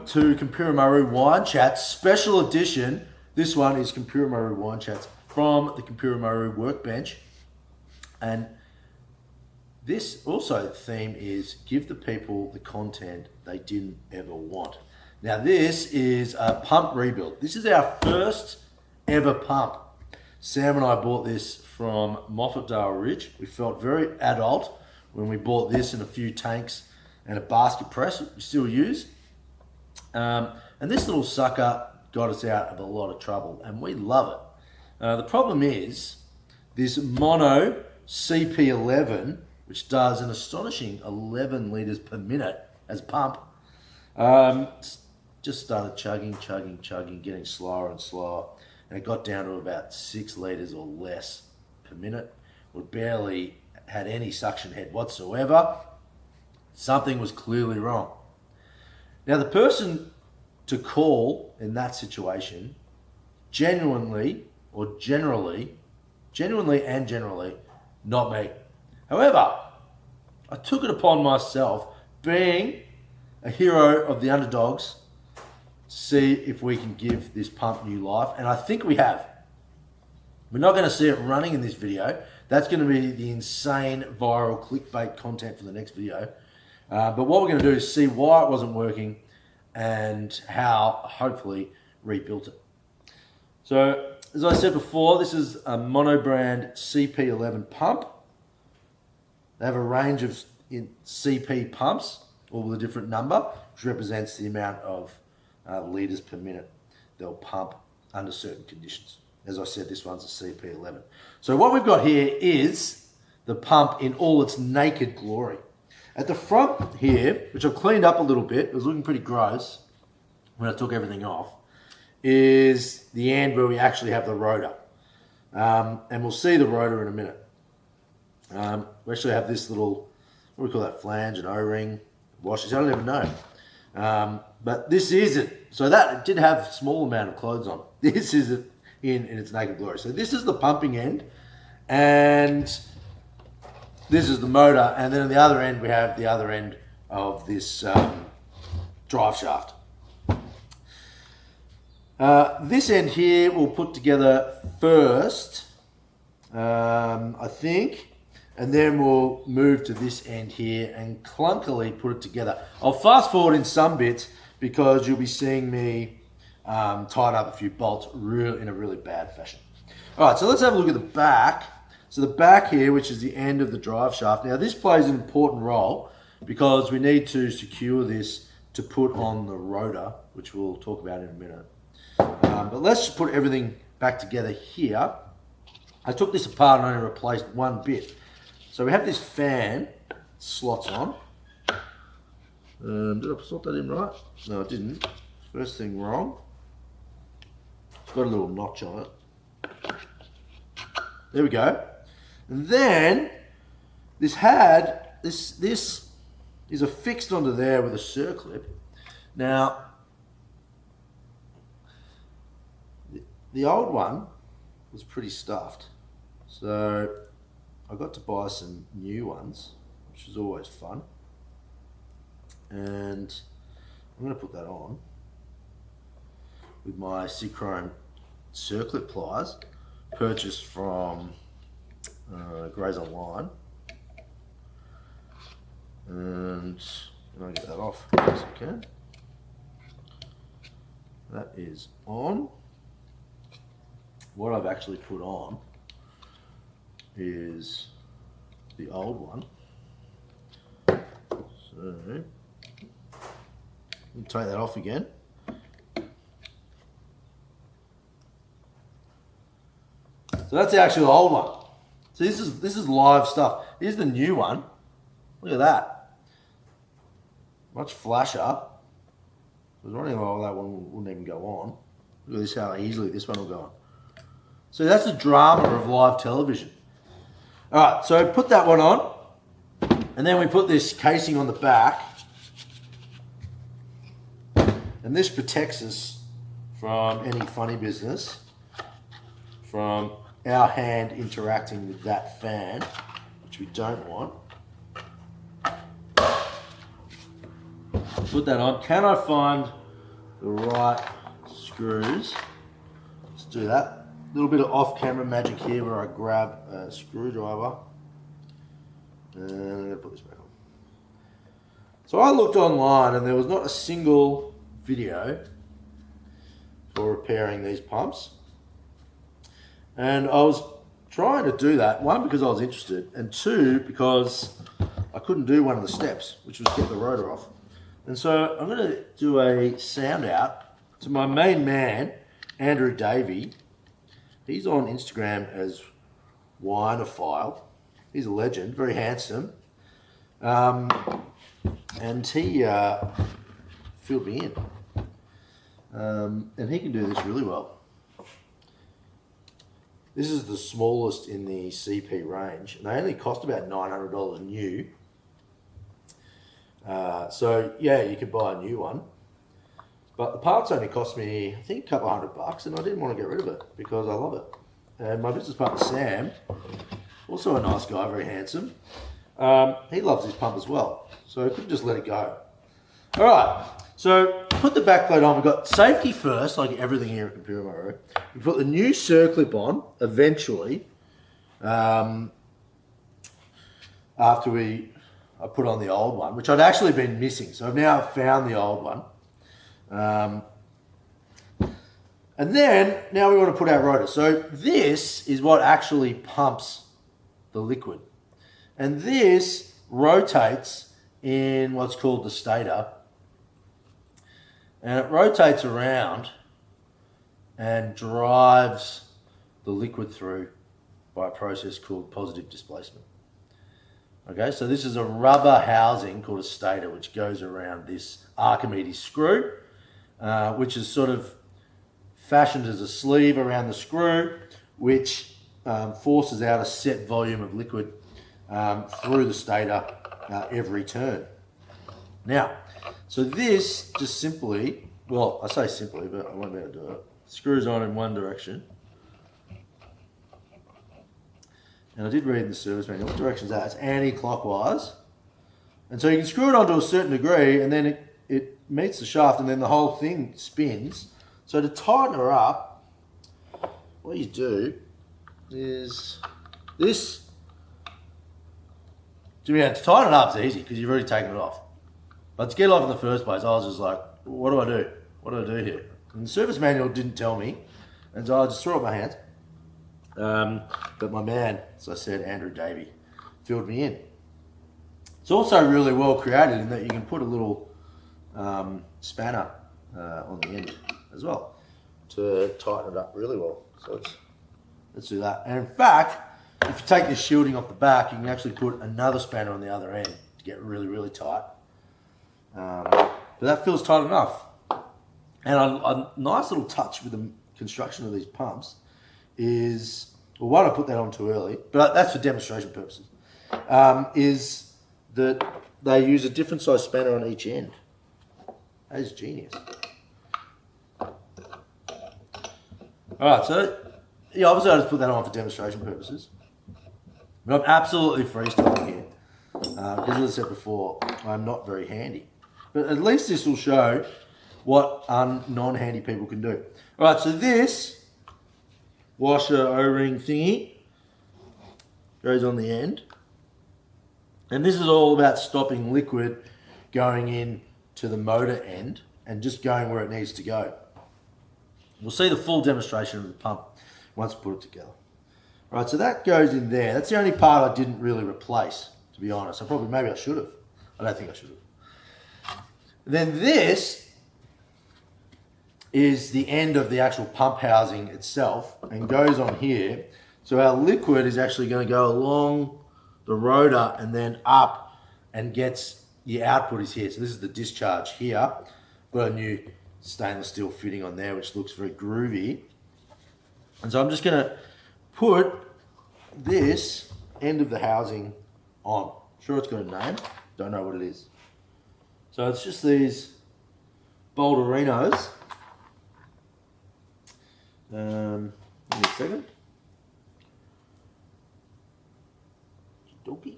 to Konpira Maru Wine Chats special edition. This one is Konpira Maru Wine Chats from the Konpira Maru Workbench. And this also theme is give the people the content they didn't ever want. Now this is a pump rebuild. This is our first ever pump. Sam and I bought this from Moffatdale Ridge. We felt very adult when we bought this and a few tanks and a basket press we still use. And this little sucker got us out of a lot of trouble and we love it. The problem is this Mono CP11, which does an astonishing 11 litres per minute as a pump, just started chugging, getting slower and slower. And it got down to about 6 litres or less per minute. We barely had any suction head whatsoever. Something was clearly wrong. Now the person to call in that situation, genuinely and generally, not me. However, I took it upon myself, being a hero of the underdogs, to see if we can give this pump new life, and I think we have. We're not going to see it running in this video. That's going to be the insane viral clickbait content for the next video. But what we're going to do is see why it wasn't working and how, hopefully, rebuilt it. So, as I said before, this is a Mono brand CP11 pump. They have a range of CP pumps, all with a different number, which represents the amount of litres per minute they'll pump under certain conditions. As I said, this one's a CP11. So what we've got here is the pump in all its naked glory. At the front here, which I've cleaned up a little bit, it was looking pretty gross when I took everything off, is the end where we actually have the rotor. And we'll see the rotor in a minute. We actually have this little, what do we call that, flange, an O-ring, washers, I don't even know. But this is it. So that did have a small amount of clothes on. This is it in its naked glory. So this is the pumping end, and this is the motor, and then on the other end we have the other end of this drive shaft. This end here we'll put together first, I think, and then we'll move to this end here and clunkily put it together. I'll fast forward in some bits because you'll be seeing me tighten up a few bolts in a really bad fashion. All right, so let's have a look at the back. So the back here, which is the end of the drive shaft. Now this plays an important role because we need to secure this to put on the rotor, which we'll talk about in a minute. But let's just put everything back together here. I took this apart and only replaced one bit. So we have this fan, slots on. Did I slot that in right? No, I didn't. First thing wrong. It's got a little notch on it. There we go. And then this is affixed onto there with a circlip. Now, the old one was pretty stuffed. So I got to buy some new ones, which is always fun. And I'm going to put that on with my Chrome circlip pliers purchased from Grays Online. And I'll get that off as I can. That is on. What I've actually put on is the old one. So we'll take that off again. So that's actually the old one. So this is live stuff. Here's the new one. Look at that. Much flasher. I was wondering why that one wouldn't even go on. Look at this, how easily this one will go on. So that's the drama of live television. All right, so put that one on, and then we put this casing on the back, and this protects us from any funny business, from our hand interacting with that fan, which we don't want. Put that on. Can I find the right screws. Let's do that. A little bit of off-camera magic here where I grab a screwdriver and I'm going to put this back on. So I looked online and there was not a single video for repairing these pumps. And I was trying to do that, one, because I was interested, and two, because I couldn't do one of the steps, which was get the rotor off. And so I'm going to do a sound out to my main man, Andrew Davey. He's on Instagram as Wineophile. He's a legend, very handsome. And he filled me in. And he can do this really well. This is the smallest in the CP range, and they only cost about $900 new. So yeah, you could buy a new one. But the parts only cost me, I think, a couple $100, and I didn't want to get rid of it because I love it. And my business partner, Sam, also a nice guy, very handsome. He loves his pump as well, so I couldn't just let it go. All right, so put the back plate on. We've got safety first, like everything here at Konpira Maru. We put the new circlip on eventually, after I put on the old one, which I'd actually been missing. So I've now found the old one. And then, now we want to put our rotor. So this is what actually pumps the liquid. And this rotates in what's called the stator. And it rotates around and drives the liquid through by a process called positive displacement. Okay, so this is a rubber housing called a stator, which goes around this Archimedes screw, which is sort of fashioned as a sleeve around the screw, which forces out a set volume of liquid through the stator every turn. Now, so this just simply, well, I say simply, but I won't be able to do it. Screws on in one direction. And I did read in the service manual, what direction is that? It's anti-clockwise. And so you can screw it onto a certain degree, and then it meets the shaft, and then the whole thing spins. So to tighten her up, what you do is this. To tighten it up is easy because you've already taken it off. But to get it off in the first place, I was just like, what do I do? What do I do here? And the service manual didn't tell me, and so I just threw up my hands. But my man, as I said, Andrew Davey, filled me in. It's also really well created in that you can put a little spanner on the end as well to tighten it up really well. So let's do that. And in fact, if you take this shielding off the back, you can actually put another spanner on the other end to get really, really tight. But that feels tight enough. And a nice little touch with the construction of these pumps is, well, one, I put that on too early, but that's for demonstration purposes, is that they use a different size spanner on each end. That is genius. Alright, so yeah, obviously I just put that on for demonstration purposes. But I'm absolutely freestyling here. Because as I said before, I'm not very handy. But at least this will show what non-handy people can do. Alright, so this washer O-ring thingy goes on the end. And this is all about stopping liquid going in to the motor end and just going where it needs to go. We'll see the full demonstration of the pump once we put it together. Right, so that goes in there. That's the only part I didn't really replace, to be honest. Maybe I should have. I don't think I should have. Then this is the end of the actual pump housing itself and goes on here. So our liquid is actually going to go along the rotor and then up and gets, the output is here. So this is the discharge here. Got a new stainless steel fitting on there, which looks very groovy. And so I'm just going to put this end of the housing on. Sure, it's got a name. Don't know what it is. So it's just these Bolderinos. Give me a second. Dokey.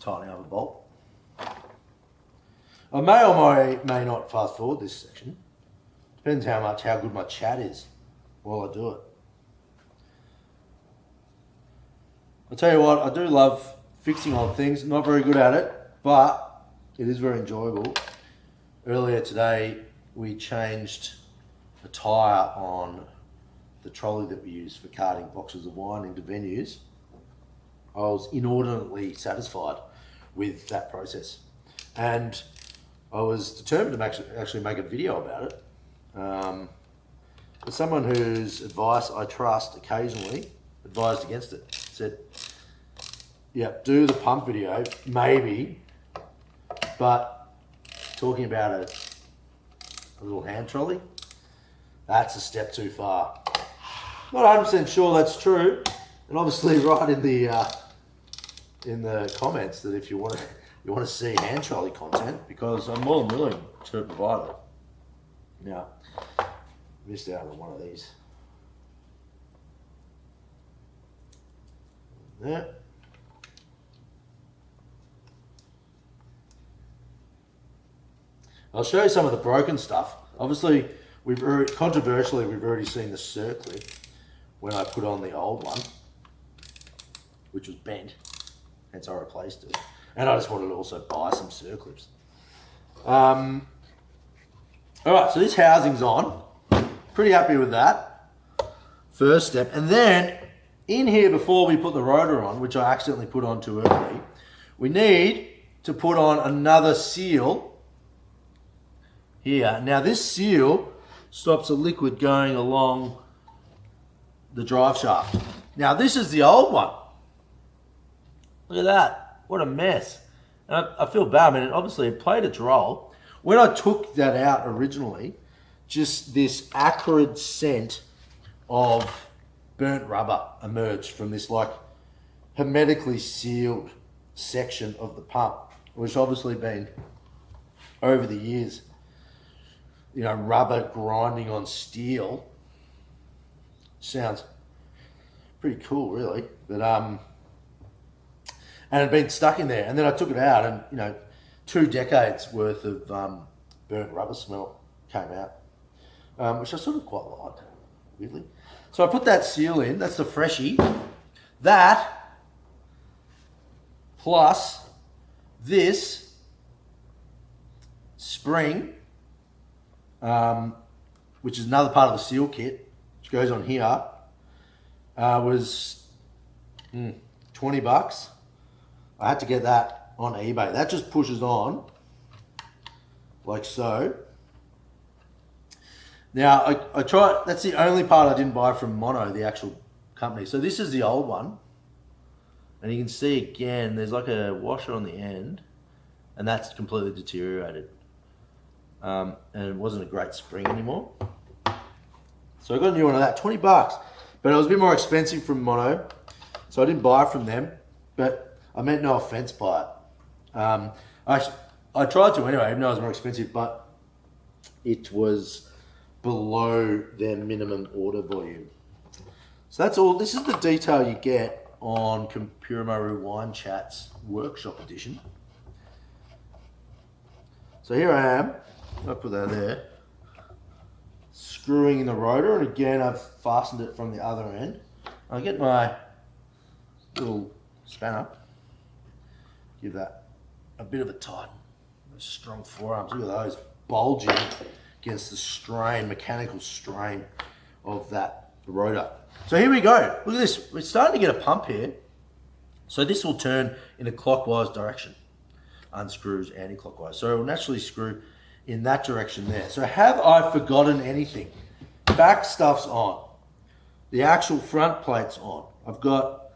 tightening up a bolt. I may or may not fast forward this section. Depends how good my chat is while I do it. I'll tell you what, I do love fixing odd things. Not very good at it, but it is very enjoyable. Earlier today, we changed a tyre on the trolley that we use for carting boxes of wine into venues. I was inordinately satisfied with that process. And I was determined to actually make a video about it. But someone whose advice I trust occasionally advised against it. Said, yeah, do the pump video, maybe, but talking about a little hand trolley, that's a step too far. Not 100% sure that's true, and obviously write in the comments that if you want to see hand trolley content, because I'm more than willing to provide it. Now, missed out on one of these. Yeah. I'll show you some of the broken stuff. Obviously, controversially, we've already seen the circlip when I put on the old one, which was bent, hence I replaced it. And I just wanted to also buy some circlips. All right, so this housing's on. Pretty happy with that. First step. And then in here, before we put the rotor on, which I accidentally put on too early, we need to put on another seal here. Now this seal stops the liquid going along the drive shaft. Now this is the old one. Look at that. What a mess. And I feel bad. I mean, obviously it played its role. When I took that out originally, just this acrid scent of burnt rubber emerged from this like hermetically sealed section of the pump, which obviously been over the years, you know, rubber grinding on steel. Sounds pretty cool, really. But and it had been stuck in there, and then I took it out, and you know, 2 decades worth of burnt rubber smell came out, which I sort of quite liked, weirdly. So I put that seal in. That's the freshie. That plus this spring, which is another part of the seal kit, which goes on here, was $20. I had to get that on eBay. That just pushes on like so. Now I tried, that's the only part I didn't buy from Mono, the actual company. So this is the old one, and you can see again there's like a washer on the end, and that's completely deteriorated, and it wasn't a great spring anymore. So I got a new one of that, $20, but it was a bit more expensive from Mono, so I didn't buy it from them. But I meant no offense by it. I tried to anyway, even though it was more expensive, but it was below their minimum order volume. So that's all. This is the detail you get on Konpira Maru Wine Chat's Workshop Edition. So here I am. I'll put that there. Screwing in the rotor, and again I've fastened it from the other end. I'll get my little spanner. Give that a bit of a tighten. Those strong forearms, look at those, bulging against the strain, mechanical strain of that rotor. So here we go. Look at this. We're starting to get a pump here. So this will turn in a clockwise direction. Unscrews anti-clockwise. So it will naturally screw in that direction there. So have I forgotten anything? Back stuff's on. The actual front plate's on. I've got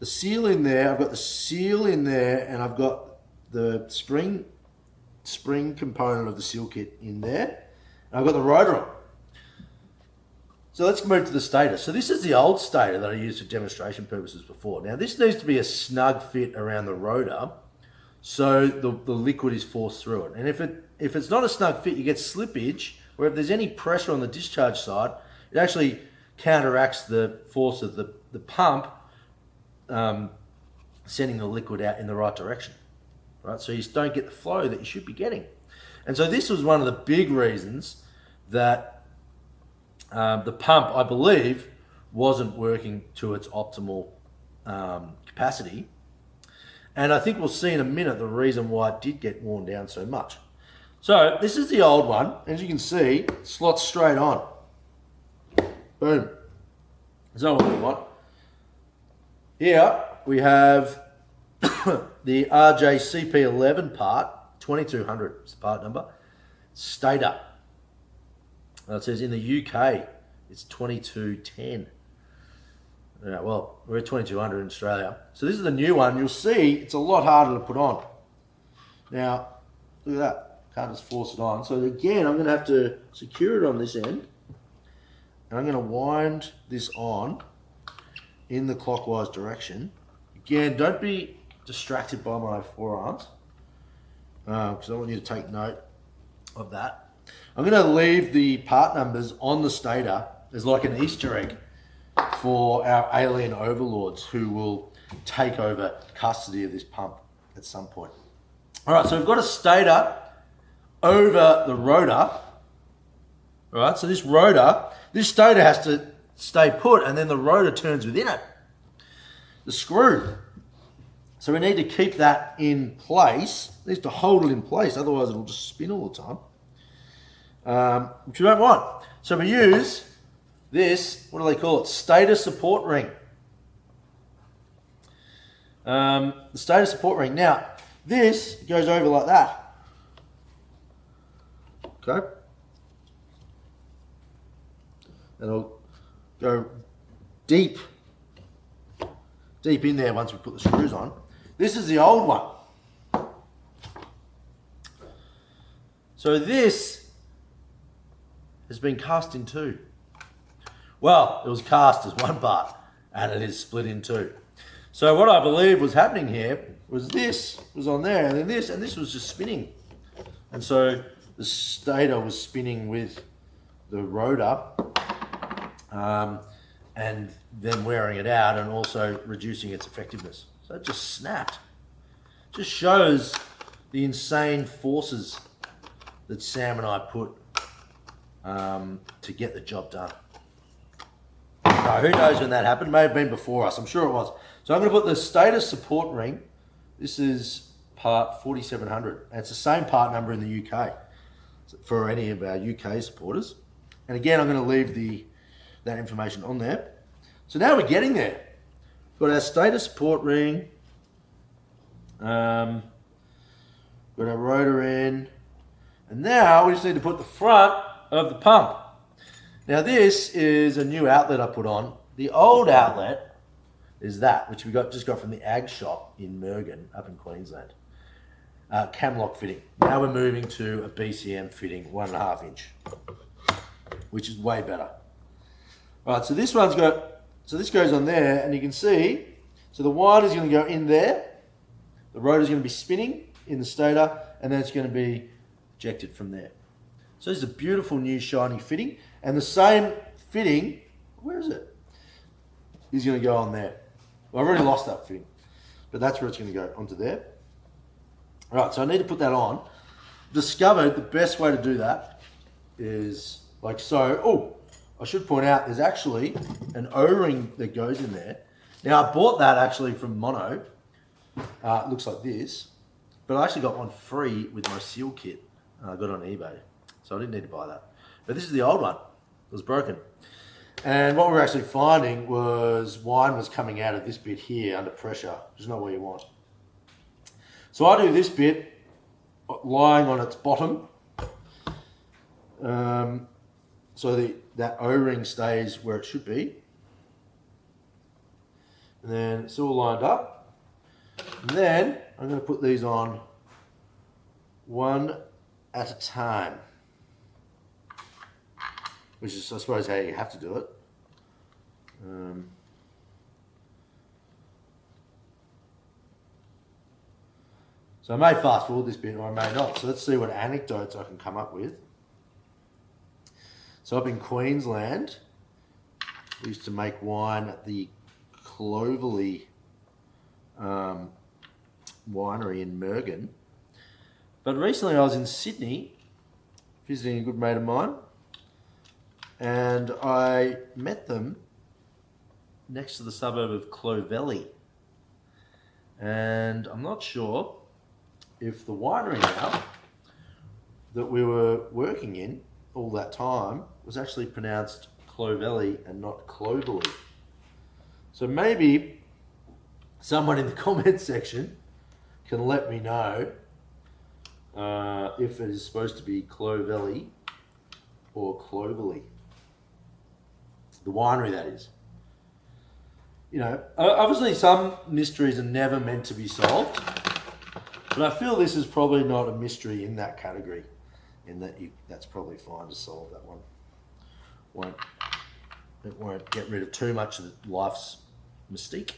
the seal in there, I've got the seal in there, and I've got the spring component of the seal kit in there. And I've got the rotor on. So let's move to the stator. So this is the old stator that I used for demonstration purposes before. Now this needs to be a snug fit around the rotor so the liquid is forced through it. And if it's not a snug fit, you get slippage, or if there's any pressure on the discharge side, it actually counteracts the force of the pump sending the liquid out in the right direction. right? So you just don't get the flow that you should be getting. And so this was one of the big reasons that the pump, I believe, wasn't working to its optimal capacity. And I think we'll see in a minute the reason why it did get worn down so much. So this is the old one. As you can see, slots straight on. Boom. That's not what we want. Here we have the RJ CP11 part, 2200 is the part number, stator. It says in the UK it's 2210. Yeah, well, we're at 2200 in Australia. So this is the new one. You'll see it's a lot harder to put on. Now, look at that. Can't just force it on. So again, I'm going to have to secure it on this end. And I'm going to wind this on in the clockwise direction. Again, don't be distracted by my forearms, because I want you to take note of that. I'm going to leave the part numbers on the stator as like an Easter egg for our alien overlords who will take over custody of this pump at some point. All right, so we've got a stator over the rotor. All right, so this stator has to stay put, and then the rotor turns within it. The screw. So we need to keep that in place. It needs to hold it in place, otherwise it'll just spin all the time, which we don't want. So we use this, what do they call it? Stator support ring. The stator support ring. Now, this goes over like that. Okay? And it'll go deep in there once we put the screws on. This is the old one. So this has been cast in two. Well, it was cast as one part, and it is split in two. So what I believe was happening here was this was on there, and then this, and this was just spinning. And so the stator was spinning with the rotor, and then wearing it out and also reducing its effectiveness. So it just snapped. Just shows the insane forces that Sam and I put to get the job done. Now, who knows when that happened? May have been before us. I'm sure it was. So I'm going to put the stator support ring. This is part 4700. And it's the same part number in the UK for any of our UK supporters. And again, I'm going to leave that information on there. So now we're getting there. We've got our stator support ring. Got our rotor in. And now we just need to put the front of the pump. Now this is a new outlet I put on. The old outlet is that, which we just got from the ag shop in Mergen up in Queensland. Camlock fitting. Now we're moving to a BCM fitting, 1.5 inch, which is way better. All right, so this goes on there, and you can see, so the wind is going to go in there, the rotor is going to be spinning in the stator, and then it's going to be ejected from there. So this is a beautiful new shiny fitting, and the same fitting, where is it? Is going to go on there. Well, I've already lost that fitting, but that's where it's going to go, onto there. All right, so I need to put that on. Discovered the best way to do that is like so. Oh, I should point out there's actually an O-ring that goes in there. Now I bought that actually from Mono. It looks like this, but I actually got one free with my seal kit. I got it on eBay, so I didn't need to buy that. But this is the old one. It was broken. And what we were actually finding was wine was coming out of this bit here under pressure, which is not what you want. So I do this bit lying on its bottom, so that O-ring stays where it should be. And then it's all lined up. And then I'm going to put these on one at a time, which is, I suppose, how you have to do it. So I may fast forward this bit or I may not. So let's see what anecdotes I can come up with. So up in Queensland, we used to make wine at the Clovelly winery in Mergen. But recently I was in Sydney visiting a good mate of mine, and I met them next to the suburb of Clovelly. And I'm not sure if the winery now that we were working in all that time was actually pronounced Clovelly and not Clovelly. So maybe someone in the comment section can let me know if it is supposed to be Clovelly or Clovelly. The winery, that is. You know, obviously some mysteries are never meant to be solved, but I feel this is probably not a mystery in that category, in that that's probably fine to solve that one. It won't get rid of too much of life's mystique.